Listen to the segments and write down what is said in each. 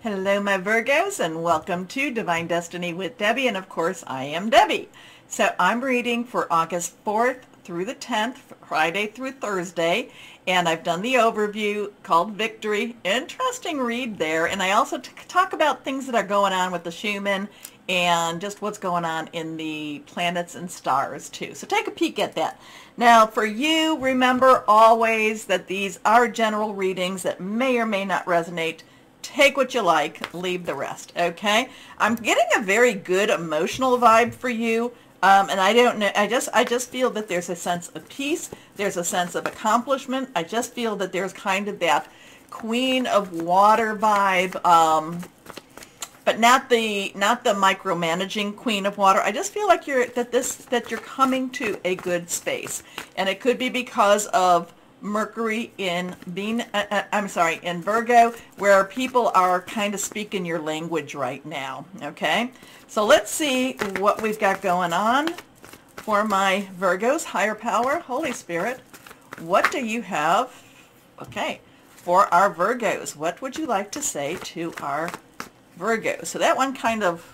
Hello, my Virgos, and welcome to Divine Destiny with Debbie. And of course, I am Debbie. So I'm reading for August 4th through the 10th, Friday through Thursday. And I've done the overview called Victory. Interesting read there. And I also talk about things that are going on with the Schumann and just what's going on in the planets and stars too. So take a peek at that. Now for you, remember always that these are general readings that may or may not resonate. Take what you like, leave the rest, okay? I'm getting a very good emotional vibe for you, and I don't know, I just feel that there's a sense of peace, there's a sense of accomplishment. I just feel that there's kind of that Queen of Water vibe, but not the micromanaging Queen of Water. I just feel like you're coming to a good space, and it could be because of Mercury in in Virgo, where people are kind of speaking your language right now. Okay, so let's see what we've got going on for my Virgos. Higher power, Holy Spirit, what do you have? Okay, for our Virgos, what would you like to say to our Virgos? So that one kind of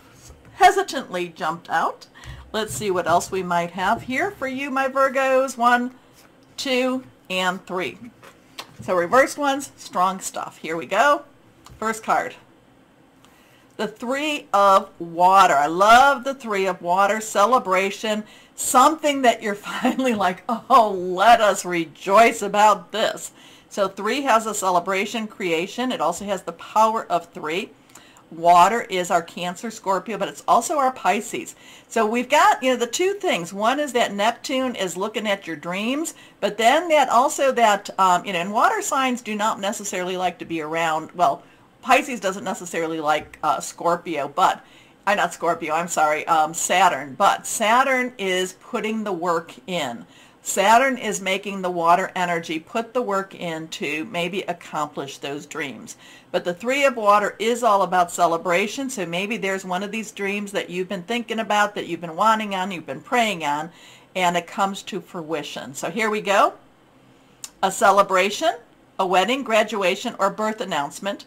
hesitantly jumped out. Let's see what else we might have here for you, my Virgos. 1, 2, and 3. So reversed ones, strong stuff. Here we go. First card, the 3 of Water. I love the 3 of Water. Celebration, something that you're finally like, oh, let us rejoice about this. So 3 has a celebration, creation. It also has the power of 3. Water is our Cancer, Scorpio, but it's also our Pisces. So we've got, the two things. One is that Neptune is looking at your dreams, but then that also that, and water signs do not necessarily like to be around, well, Pisces doesn't necessarily like Scorpio, but, not Scorpio, I'm sorry, Saturn, but Saturn is putting the work in. Saturn is making the water energy put the work in to maybe accomplish those dreams. But the 3 of Water is all about celebration, so maybe there's one of these dreams that you've been thinking about, that you've been wanting on, you've been praying on, and it comes to fruition. So here we go. A celebration, a wedding, graduation, or birth announcement.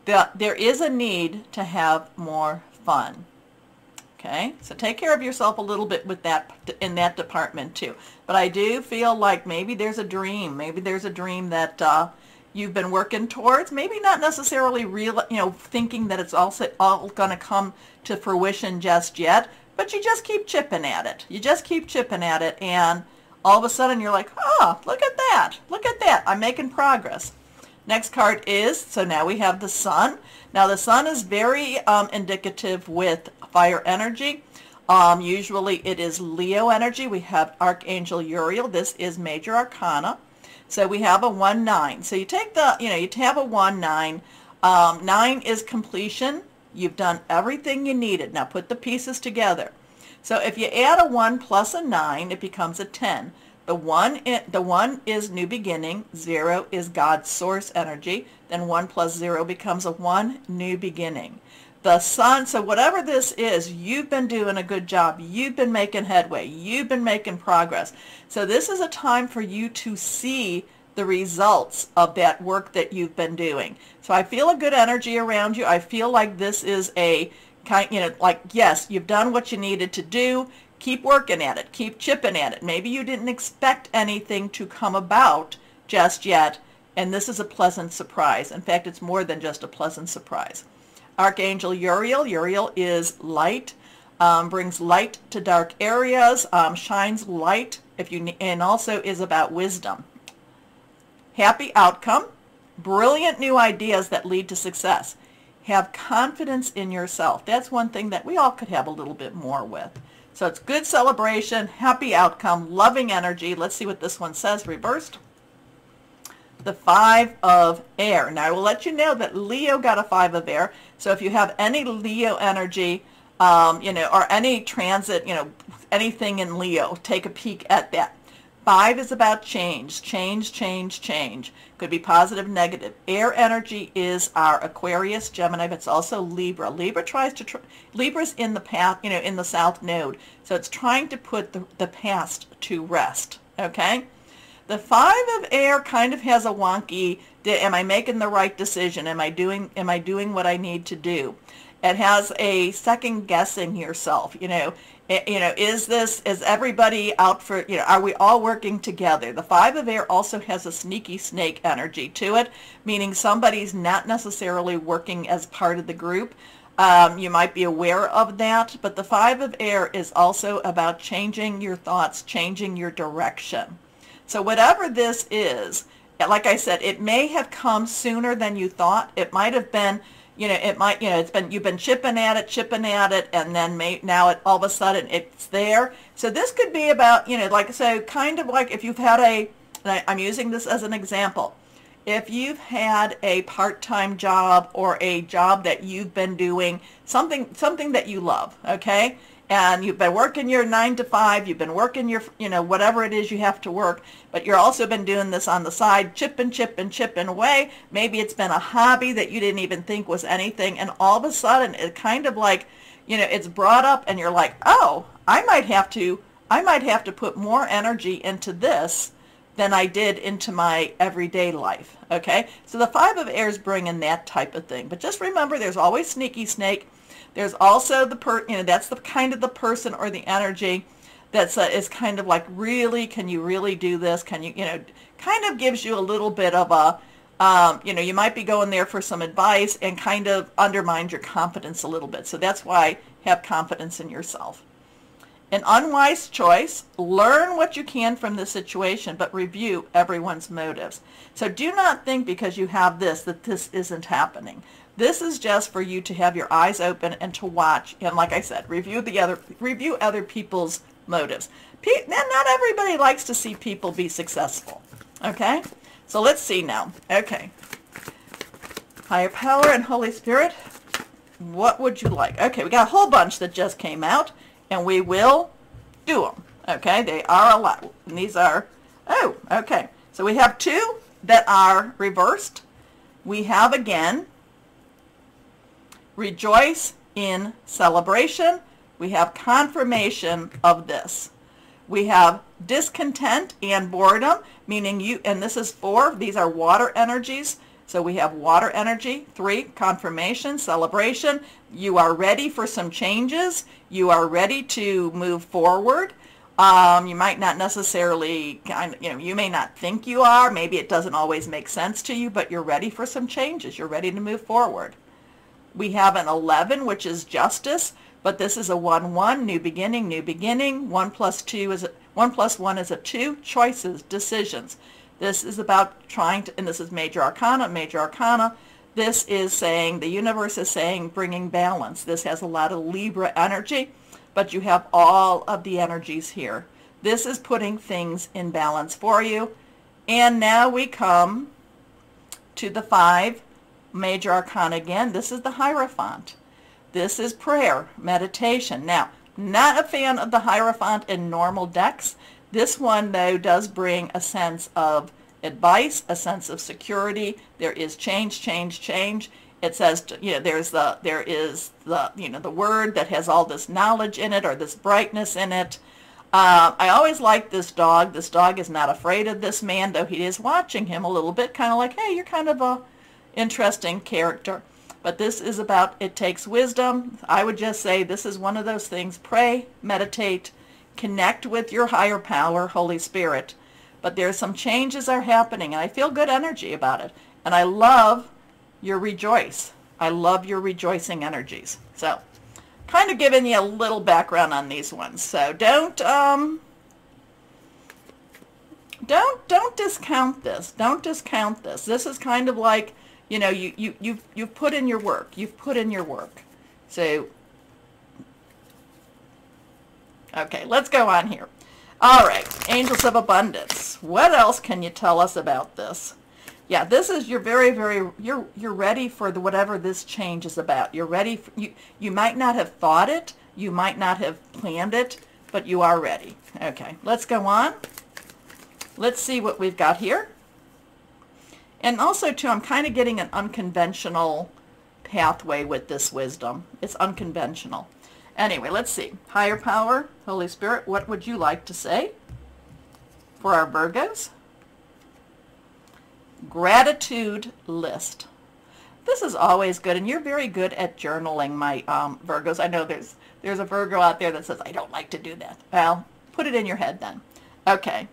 There is a need to have more fun. Okay, so take care of yourself a little bit with that, in that department too. But I do feel like maybe there's a dream. Maybe there's a dream that you've been working towards. Maybe not necessarily real, thinking that it's all going to come to fruition just yet. But you just keep chipping at it. You just keep chipping at it, and all of a sudden you're like, oh, look at that. Look at that. I'm making progress. Next card is, so now we have the Sun. Now the Sun is very indicative with fire energy. Usually it is Leo energy. We have Archangel Uriel. This is Major Arcana. So we have a 1-9. So you take the, you have a 1-9. 9 is completion. You've done everything you needed. Now put the pieces together. So if you add a 1 plus a 9, it becomes a 10. The 1 is new beginning, 0 is God's source energy, then 1 plus 0 becomes a 1, new beginning. The Sun, so whatever this is, you've been doing a good job, you've been making headway, you've been making progress. So this is a time for you to see the results of that work that you've been doing. So I feel a good energy around you. I feel like this is a kind, like, yes, you've done what you needed to do. Keep working at it. Keep chipping at it. Maybe you didn't expect anything to come about just yet, and this is a pleasant surprise. In fact, it's more than just a pleasant surprise. Archangel Uriel. Uriel is light, brings light to dark areas, shines light, and also is about wisdom. Happy outcome. Brilliant new ideas that lead to success. Have confidence in yourself. That's one thing that we all could have a little bit more with. So it's good celebration, happy outcome, loving energy. Let's see what this one says, reversed. The 5 of Air. Now I will let you know that Leo got a 5 of Air. So if you have any Leo energy, or any transit, anything in Leo, take a peek at that. 5 is about change, change, change, change. Could be positive, negative. Air energy is our Aquarius, Gemini, but it's also Libra. Libra tries to, Libra's in the path, in the South Node. So it's trying to put the past to rest, okay? The Five of Air kind of has a wonky, am I making the right decision? Am I doing what I need to do? It has a second guessing yourself, is everybody out for, are we all working together? The Five of Air also has a sneaky snake energy to it, meaning somebody's not necessarily working as part of the group. You might be aware of that, but the Five of Air is also about changing your thoughts, changing your direction. So whatever this is, like I said, it may have come sooner than you thought. It might have been, you've been chipping at it, and then now all of a sudden it's there. So this could be about, so kind of like if you've had I'm using this as an example. If you've had a part-time job or a job that you've been doing, something that you love, okay? And you've been working your 9 to 5, you've been working your, whatever it is you have to work, but you've also been doing this on the side, chipping away. Maybe it's been a hobby that you didn't even think was anything, and all of a sudden it kind of like, it's brought up and you're like, oh, I might have to put more energy into this than I did into my everyday life, okay? So the Five of Air is bringing that type of thing. But just remember, there's always sneaky snake. There's also that's the kind of the person or the energy that's is kind of like, really, can you really do this? Can you, kind of gives you a little bit of a, you might be going there for some advice and kind of undermines your confidence a little bit. So that's why have confidence in yourself. An unwise choice, learn what you can from this situation, but review everyone's motives. So do not think because you have this that this isn't happening. This is just for you to have your eyes open and to watch. And like I said, review other people's motives. Not everybody likes to see people be successful. Okay? So let's see now. Okay. Higher power and Holy Spirit, what would you like? Okay, we got a whole bunch that just came out, and we will do them. Okay, they are a lot. And these are, okay. So we have two that are reversed. We have again, rejoice in celebration. We have confirmation of this. We have discontent and boredom, meaning and this is 4, these are water energies. So we have water energy. 3, confirmation, celebration. You are ready for some changes. You are ready to move forward. You might not necessarily, you may not think you are. Maybe it doesn't always make sense to you, but you're ready for some changes. You're ready to move forward. We have an 11, which is justice, but this is a 1-1, new beginning, new beginning. 1 plus 1 is a 2, choices, decisions. This is about trying to, and this is major arcana, major arcana. This is saying, the universe is saying, bringing balance. This has a lot of Libra energy, but you have all of the energies here. This is putting things in balance for you. And now we come to the 5, major arcana again. This is the Hierophant. This is prayer, meditation. Now, not a fan of the Hierophant in normal decks. This one, though, does bring a sense of advice, a sense of security. There is change, change, change. It says, there is the word that has all this knowledge in it, or this brightness in it. I always like this dog. This dog is not afraid of this man, though he is watching him a little bit, kind of like, hey, you're kind of a interesting character. But this is about, it takes wisdom. I would just say this is one of those things. Pray, meditate, connect with your higher power, Holy Spirit. But there's some changes are happening, and I feel good energy about it. And I love your rejoice. I love your rejoicing energies. So, kind of giving you a little background on these ones. So don't discount this. Don't discount this. This is kind of like, you've put in your work. You've put in your work. So, okay, let's go on here. All right, Angels of Abundance. What else can you tell us about this? Yeah, this is, you're you're ready for whatever this change is about. You're ready. You might not have thought it. You might not have planned it, but you are ready. Okay, let's go on. Let's see what we've got here. And also, too, I'm kind of getting an unconventional pathway with this wisdom. It's unconventional. Anyway, let's see. Higher power, Holy Spirit, what would you like to say for our Virgos? Gratitude list. This is always good, and you're very good at journaling, my Virgos. I know there's a Virgo out there that says, I don't like to do that. Well, put it in your head then. Okay.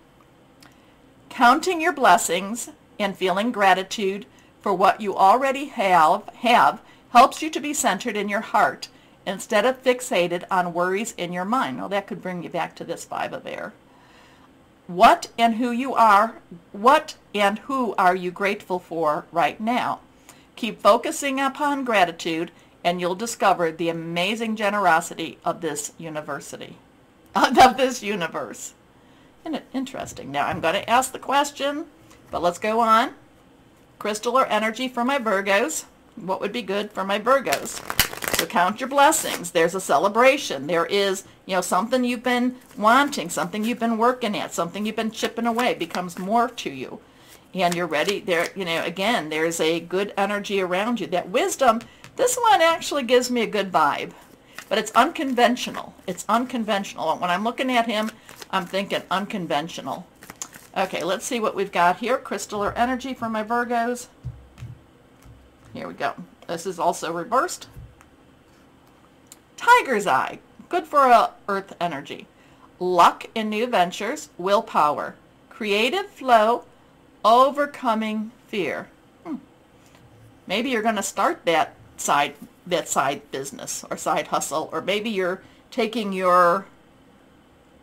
Counting your blessings and feeling gratitude for what you already have helps you to be centered in your heart instead of fixated on worries in your mind. Well, that could bring you back to this 5 of air. What and who are you grateful for right now? Keep focusing upon gratitude, and you'll discover the amazing generosity of this universe. Isn't it interesting? Now I'm going to ask the question, but let's go on. Crystal or energy for my Virgos. What would be good for my Virgos? So count your blessings. There's a celebration. There is, something you've been wanting, something you've been working at, something you've been chipping away becomes more to you. And you're ready. There, again, there's a good energy around you. That wisdom, this one actually gives me a good vibe. But it's unconventional. It's unconventional. When I'm looking at him, I'm thinking unconventional. Okay, let's see what we've got here. Crystal or energy for my Virgos. Here we go. This is also reversed. Tiger's eye. Good for earth energy. Luck in new ventures. Willpower. Creative flow. Overcoming fear. Maybe you're going to start that side business or side hustle, or maybe you're taking your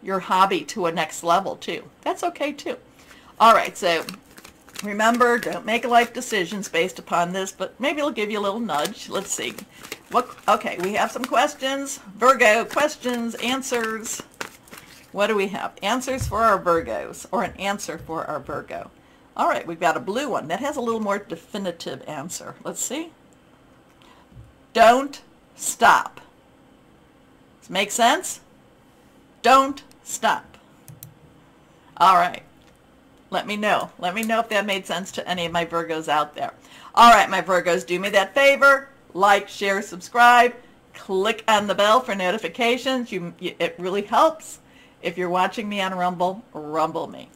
hobby to a next level too. That's okay too. All right, so remember, don't make life decisions based upon this, but maybe it'll give you a little nudge. Let's see. Okay, we have some questions. Virgo, questions, answers. What do we have? Answers for our Virgos, or an answer for our Virgo. All right, we've got a blue one. That has a little more definitive answer. Let's see. Don't stop. Does it make sense? Don't stop. All right. Let me know. Let me know if that made sense to any of my Virgos out there. All right, my Virgos, do me that favor. Like, share, subscribe. Click on the bell for notifications. It really helps. If you're watching me on Rumble, rumble me.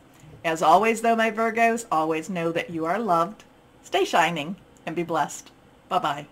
As always, though, my Virgos, always know that you are loved. Stay shining and be blessed. Bye-bye.